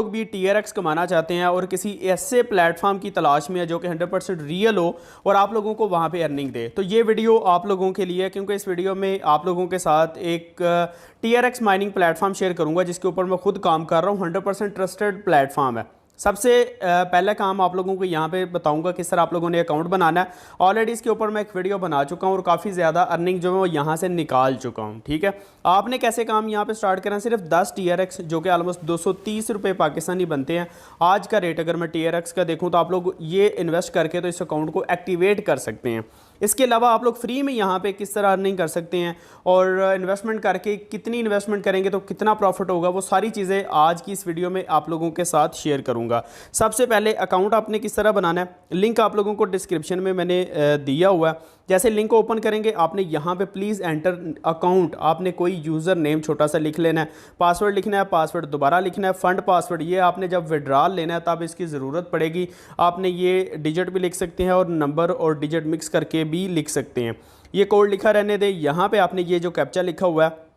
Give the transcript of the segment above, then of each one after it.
लोग भी TRX कमाना चाहते हैं और किसी ऐसे प्लेटफॉर्म की तलाश में है जो कि 100% रियल हो और आप लोगों को वहाँ पे अर्निंग दे, तो ये वीडियो आप लोगों के लिए है, क्योंकि इस वीडियो में आप लोगों के साथ एक TRX माइनिंग प्लेटफॉर्म शेयर करूँगा जिसके ऊपर मैं खुद काम कर रहा हूँ। 100% ट्रस्टेड प्लेटफॉर्म है। सबसे पहला काम आप लोगों को यहाँ पे बताऊंगा किस तरह आप लोगों ने अकाउंट बनाना है। ऑलरेडी इसके ऊपर मैं एक वीडियो बना चुका हूँ और काफ़ी ज़्यादा अर्निंग जो है वो यहाँ से निकाल चुका हूँ। ठीक है, आपने कैसे काम यहाँ पे स्टार्ट करना है, सिर्फ 10 TRX जो कि ऑलमोस्ट 230 रुपये पाकिस्तानी बनते हैं आज का रेट। अगर मैं TRX का देखूँ तो आप लोग ये इन्वेस्ट करके तो इस अकाउंट को एक्टिवेट कर सकते हैं। इसके अलावा आप लोग फ्री में यहाँ पे किस तरह अर्निंग कर सकते हैं और इन्वेस्टमेंट करके कितनी इन्वेस्टमेंट करेंगे तो कितना प्रॉफिट होगा, वो सारी चीज़ें आज की इस वीडियो में आप लोगों के साथ शेयर करूँगा। सबसे पहले अकाउंट आपने किस तरह बनाना है, लिंक आप लोगों को डिस्क्रिप्शन में मैंने दिया हुआ है। जैसे लिंक को ओपन करेंगे आपने यहाँ पे प्लीज़ एंटर अकाउंट, आपने कोई यूज़र नेम छोटा सा लिख लेना है, पासवर्ड लिखना है, पासवर्ड दोबारा लिखना है, फंड पासवर्ड ये आपने जब विड्रॉल लेना है तब इसकी ज़रूरत पड़ेगी। आपने ये डिजिट भी लिख सकते हैं और नंबर और डिजिट मिक्स करके भी लिख सकते हैं। ये कोड लिखा रहने दें। यहाँ पे आपने ये जो कैप्चा लिखा हुआ है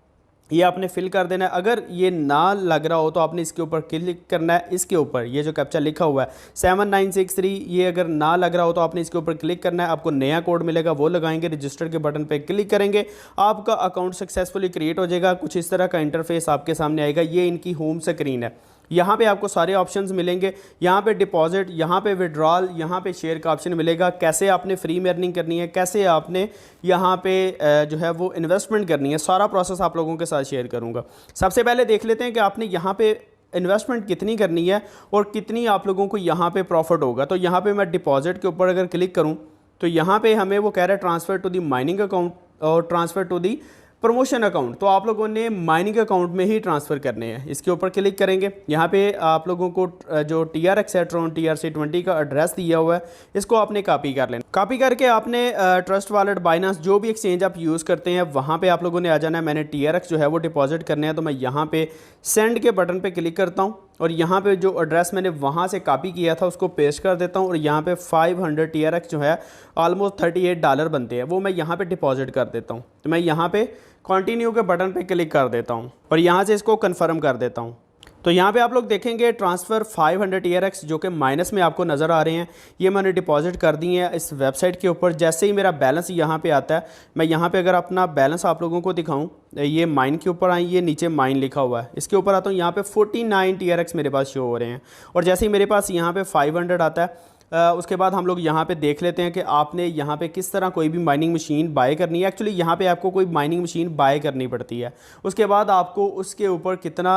ये आपने फिल कर देना है। अगर ये ना लग रहा हो तो आपने इसके ऊपर क्लिक करना है। इसके ऊपर ये जो कैप्चा लिखा हुआ है 7963, ये अगर ना लग रहा हो तो आपने इसके ऊपर क्लिक करना है। आपको नया कोड मिलेगा, वो लगाएंगे, रजिस्टर के बटन पे क्लिक करेंगे, आपका अकाउंट सक्सेसफुली क्रिएट हो जाएगा। कुछ इस तरह का इंटरफेस आपके सामने आएगा। ये इनकी होम स्क्रीन है। यहाँ पे आपको सारे ऑप्शंस मिलेंगे। यहाँ पे डिपॉजिट, यहाँ पे विड्रॉल, यहाँ पे शेयर का ऑप्शन मिलेगा। कैसे आपने फ्री में अर्निंग करनी है, कैसे आपने यहाँ पे जो है वो इन्वेस्टमेंट करनी है, सारा प्रोसेस आप लोगों के साथ शेयर करूँगा। सबसे पहले देख लेते हैं कि आपने यहाँ पे इन्वेस्टमेंट कितनी करनी है और कितनी आप लोगों को यहाँ पे प्रॉफिट होगा। तो यहाँ पे मैं डिपॉजिट के ऊपर अगर क्लिक करूँ तो यहाँ पे हमें वो कह रहा है transfer to the mining account और transfer to the promotion account. तो आप लोगों ने माइनिंग अकाउंट में ही ट्रांसफ़र करने हैं। इसके ऊपर क्लिक करेंगे। यहाँ पे आप लोगों को जो TRX है ट्रॉन TRC20 का एड्रेस दिया हुआ है, इसको आपने कॉपी कर लेना। कॉपी करके आपने ट्रस्ट वॉलेट, बाइनेंस, जो भी एक्सचेंज आप यूज़ करते हैं वहाँ पे आप लोगों ने आ जाना है। मैंने TRX जो है वो डिपॉजिट करने हैं तो मैं यहाँ पे सेंड के बटन पे क्लिक करता हूँ और यहाँ पे जो एड्रेस मैंने वहाँ से कॉपी किया था उसको पेस्ट कर देता हूँ और यहाँ पे 500 TRX जो है ऑलमोस्ट $38 बनते हैं, वो मैं यहाँ पे डिपॉजिट कर देता हूँ। तो मैं यहाँ पे कंटिन्यू के बटन पे क्लिक कर देता हूँ और यहाँ से इसको कन्फर्म कर देता हूँ। तो यहाँ पे आप लोग देखेंगे ट्रांसफ़र 500 TRX जो कि माइनस में आपको नज़र आ रहे हैं, ये मैंने डिपॉजिट कर दिए हैं इस वेबसाइट के ऊपर। जैसे ही मेरा बैलेंस यहाँ पे आता है, मैं यहाँ पे अगर अपना बैलेंस आप लोगों को दिखाऊं, ये माइन के ऊपर आई, ये नीचे माइन लिखा हुआ है, इसके ऊपर आता हूँ, यहाँ पे 49 TRX मेरे पास शो हो रहे हैं। और जैसे ही मेरे पास यहाँ पे 500 आता है उसके बाद हम लोग यहाँ पे देख लेते हैं कि आपने यहाँ पे किस तरह कोई भी माइनिंग मशीन बाय करनी है। एक्चुअली यहाँ पे आपको कोई माइनिंग मशीन बाय करनी पड़ती है। उसके बाद आपको उसके ऊपर कितना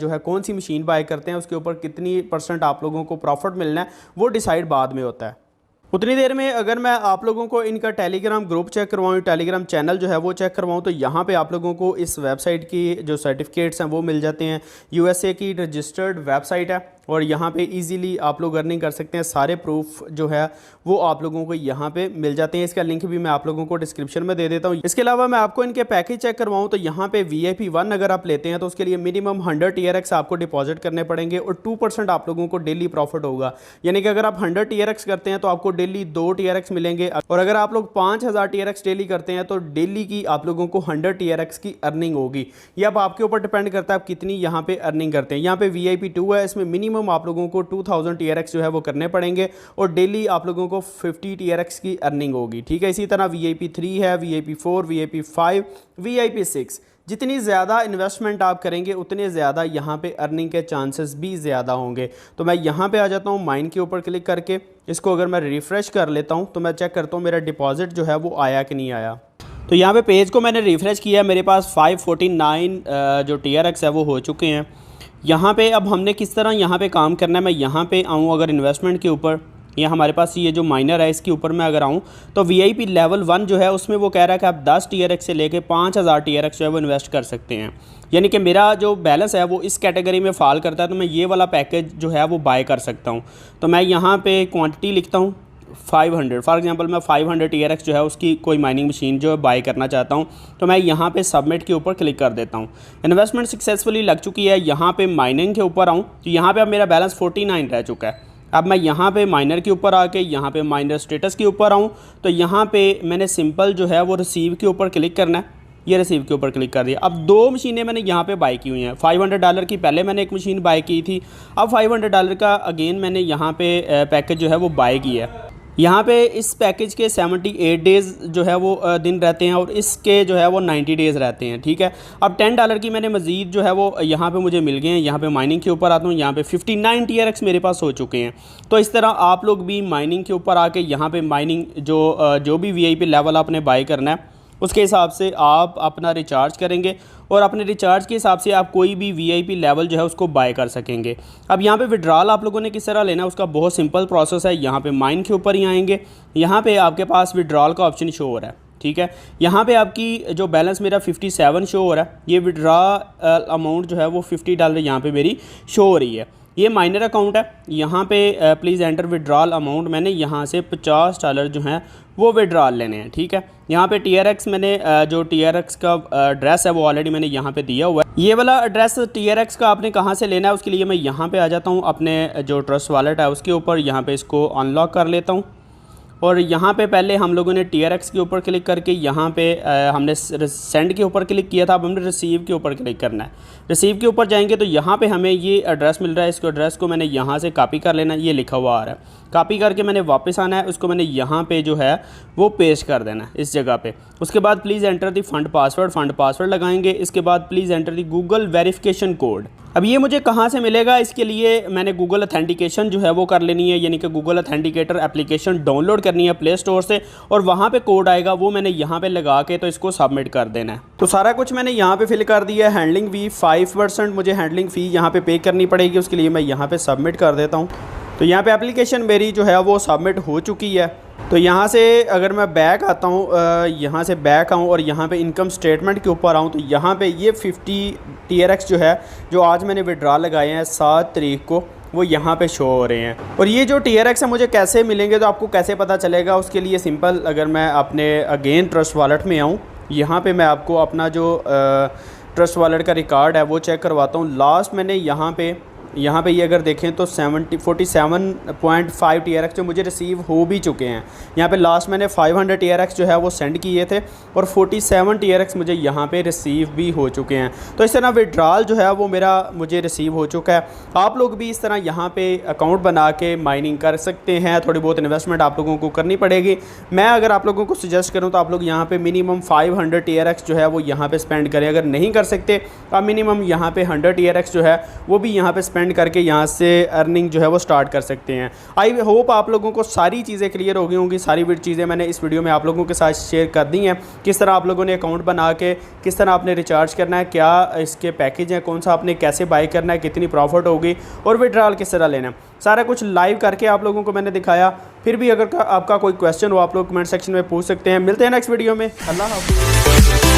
जो है कौन सी मशीन बाय करते हैं उसके ऊपर कितनी % आप लोगों को प्रॉफिट मिलना है वो डिसाइड बाद में होता है। उतनी देर में अगर मैं आप लोगों को इनका टेलीग्राम ग्रुप चेक करवाऊँ, टेलीग्राम चैनल जो है वो चेक करवाऊँ, तो यहाँ पे आप लोगों को इस वेबसाइट की जो सर्टिफिकेट्स हैं वो मिल जाते हैं। USA की रजिस्टर्ड वेबसाइट है और यहाँ पे इजीली आप लोग अर्निंग कर सकते हैं। सारे प्रूफ जो है वो आप लोगों को यहाँ पे मिल जाते हैं। इसका लिंक भी मैं आप लोगों को डिस्क्रिप्शन में दे देता हूँ। इसके अलावा मैं आपको इनके पैकेज चेक करवाऊँ तो यहाँ पे VIP1 अगर आप लेते हैं तो उसके लिए मिनिमम 100 TRX आपको डिपॉजिट करने पड़ेंगे और 2% आप लोगों को डेली प्रॉफिट होगा। यानी कि अगर आप 100 TRX करते हैं तो आपको डेली 2 TRX मिलेंगे और अगर आप लोग 5000 TRX डेली करते हैं तो डेली की आप लोगों को 100 TRX की अर्निंग होगी। ये अब आपके ऊपर डिपेंड करता है आप कितनी यहाँ पे अर्निंग करते हैं। यहाँ पे VIP2 है, इसमें मिनिमम आप लोगों को 2000 TRX जो है वो करने पड़ेंगे और डेली आप लोगों को 50 TRX की अर्निंग होगी। ठीक है, इसी तरह VIP3 है, VIP4, VIP5, VIP6। जितनी ज़्यादा इन्वेस्टमेंट आप करेंगे उतने ज़्यादा यहाँ पे अर्निंग के चांसेस भी ज़्यादा होंगे। तो मैं यहाँ पे आ जाता हूँ माइन के ऊपर क्लिक करके। इसको अगर मैं रिफ़्रेश कर लेता हूँ तो मैं चेक करता हूँ मेरा डिपॉजिट जो है वो आया कि नहीं आया। तो यहाँ पे पेज को मैंने रिफ़्रेश किया, मेरे पास 549 जो TRX है वो हो चुके हैं। यहाँ पे अब हमने किस तरह यहाँ पे काम करना है, मैं यहाँ पे आऊँ अगर इन्वेस्टमेंट के ऊपर, या हमारे पास ये जो माइनर है इसके ऊपर मैं अगर आऊँ तो VIP लेवल 1 जो है उसमें वो कह रहा है कि आप 10 TRX से लेके 5000 TRX जो है वो इन्वेस्ट कर सकते हैं। यानी कि मेरा जो बैलेंस है वो इस कैटेगरी में फॉल करता है तो मैं ये वाला पैकेज जो है वो बाय कर सकता हूँ। तो मैं यहाँ पे क्वांटिटी लिखता हूँ 500, फॉर एग्जांपल मैं 500 TRX जो है उसकी कोई माइनिंग मशीन जो है बाय करना चाहता हूँ तो मैं यहाँ पे सबमिट के ऊपर क्लिक कर देता हूँ। इन्वेस्टमेंट सक्सेसफुली लग चुकी है। यहाँ पे माइनिंग के ऊपर आऊँ तो यहाँ पे अब मेरा बैलेंस 49 रह चुका है। अब मैं यहाँ पे माइनर के ऊपर आके यहाँ पे माइनर स्टेटस के ऊपर आऊँ तो यहाँ पे मैंने सिंपल जो है वो रिसीव के ऊपर क्लिक करना है ये रिसीव के ऊपर क्लिक कर दिया। अब 2 मशीनें मैंने यहाँ पे बाय की हुई हैं। $500 की पहले मैंने एक मशीन बाय की थी, अब $500 का अगेन मैंने यहाँ पे पैकेज जो है वो बाय किया है। यहाँ पे इस पैकेज के 78 डेज़ जो है वो दिन रहते हैं और इसके जो है वो 90 डेज़ रहते हैं, ठीक है। अब $10 की मैंने मज़ीद जो है वो यहाँ पे मुझे मिल गए हैं। यहाँ पे माइनिंग के ऊपर आता हूँ, यहाँ पे 59 TRX मेरे पास हो चुके हैं। तो इस तरह आप लोग भी माइनिंग के ऊपर आके यहाँ पे माइनिंग जो भी VIP लेवल आपने बाय करना है उसके हिसाब से आप अपना रिचार्ज करेंगे और अपने रिचार्ज के हिसाब से आप कोई भी VIP लेवल जो है उसको बाय कर सकेंगे। अब यहाँ पे विड्रॉल आप लोगों ने किस तरह लेना है उसका बहुत सिंपल प्रोसेस है। यहाँ पे माइन के ऊपर ही आएंगे, यहाँ पे आपके पास विड्रॉल का ऑप्शन शो हो रहा है, ठीक है। यहाँ पे आपकी जो बैलेंस मेरा 57 शो हो रहा है, ये विड्रॉ अमाउंट जो है वो $50 यहाँ पे मेरी शो हो रही है। ये माइनर अकाउंट है। यहाँ पे प्लीज़ एंटर विड्रॉल अमाउंट, मैंने यहाँ से $50 जो हैं वो विड्रॉल लेने हैं, ठीक है। यहाँ पे TRX मैंने जो TRX का एड्रेस है वो ऑलरेडी मैंने यहाँ पे दिया हुआ है। ये वाला एड्रेस TRX का आपने कहाँ से लेना है उसके लिए मैं यहाँ पे आ जाता हूँ, अपने जो ट्रस्ट वॉलेट है उसके ऊपर यहाँ पे इसको अनलॉक कर लेता हूँ। और यहाँ पे पहले हम लोगों ने TRX के ऊपर क्लिक करके यहाँ पे हमने सेंड के ऊपर क्लिक किया था, अब हमने रिसीव के ऊपर क्लिक करना है। रिसीव के ऊपर जाएंगे तो यहाँ पे हमें ये एड्रेस मिल रहा है, इसको एड्रेस को मैंने यहाँ से कॉपी कर लेना है, ये लिखा हुआ आ रहा है। कॉपी करके मैंने वापस आना है, उसको मैंने यहाँ पे जो है वो पेस्ट कर देना है इस जगह पे। उसके बाद please enter the fund password लगाएंगे। इसके बाद please enter the Google verification code. अब ये मुझे कहाँ से मिलेगा, इसके लिए मैंने गूगल अथेंटिकेशन जो है वो कर लेनी है, यानी कि गूगल अथेंटिकेटर एप्लीकेशन डाउनलोड करनी है प्ले स्टोर से और वहाँ पे कोड आएगा वो मैंने यहाँ पे लगा के तो इसको सबमिट कर देना है। तो सारा कुछ मैंने यहाँ पे फिल कर दिया है। हैंडलिंग फ़ी 5% मुझे हैंडलिंग फ़ी यहाँ पे पे करनी पड़ेगी, उसके लिए मैं यहाँ पे सबमिट कर देता हूँ। तो यहाँ पे एप्लीकेशन मेरी जो है वो सबमिट हो चुकी है। तो यहाँ से अगर मैं बैक आता हूँ, यहाँ से बैक आऊँ और यहाँ पे इनकम स्टेटमेंट के ऊपर आऊँ तो यहाँ पे ये 50 TRX जो है जो आज मैंने विड्रॉ लगाए हैं 7 तारीख को, वो यहाँ पे शो हो रहे हैं। और ये जो TRX है मुझे कैसे मिलेंगे, तो आपको कैसे पता चलेगा, उसके लिए सिंपल अगर मैं अपने अगेन ट्रस्ट वॉलेट में आऊँ, यहाँ पे मैं आपको अपना जो ट्रस्ट वॉलेट का रिकॉर्ड है वो चेक करवाता हूँ। लास्ट मैंने यहाँ पे ये अगर देखें तो 47.5 TRX जो मुझे रिसीव हो भी चुके हैं। यहाँ पे लास्ट मैंने 500 TRX जो है वो सेंड किए थे और 47 TRX मुझे यहाँ पे रिसीव भी हो चुके हैं। तो इस तरह विड्रॉल जो है वो मुझे रिसीव हो चुका है। आप लोग भी इस तरह यहाँ पे अकाउंट बना के माइनिंग कर सकते हैं। थोड़ी बहुत इन्वेस्टमेंट आप लोगों को करनी पड़ेगी। मैं अगर आप लोगों को सजेस्ट करूँ तो आप लोग यहाँ पे मिनिमम 500 TRX जो है वो यहाँ पे स्पेंड करें। अगर नहीं कर सकते आप मिनिमम यहाँ पे 100 TRX जो है वो भी यहाँ पे स्पेंड करके यहाँ से अर्निंग जो है वो स्टार्ट कर सकते हैं। आई होप आप लोगों को सारी चीज़ें क्लियर हो गई होंगी। सारी चीज़ें मैंने इस वीडियो में आप लोगों के साथ शेयर कर दी हैं। किस तरह आप लोगों ने अकाउंट बना के किस तरह आपने रिचार्ज करना है, क्या इसके पैकेज हैं, कौन सा आपने कैसे बाय करना है, कितनी प्रॉफिट होगी और विड्रॉल किस तरह लेना है, सारा कुछ लाइव करके आप लोगों को मैंने दिखाया। फिर भी अगर आपका कोई क्वेश्चन हो आप लोग कमेंट सेक्शन में पूछ सकते हैं। मिलते हैं नेक्स्ट वीडियो में। अल्लाह हाफ़िज़।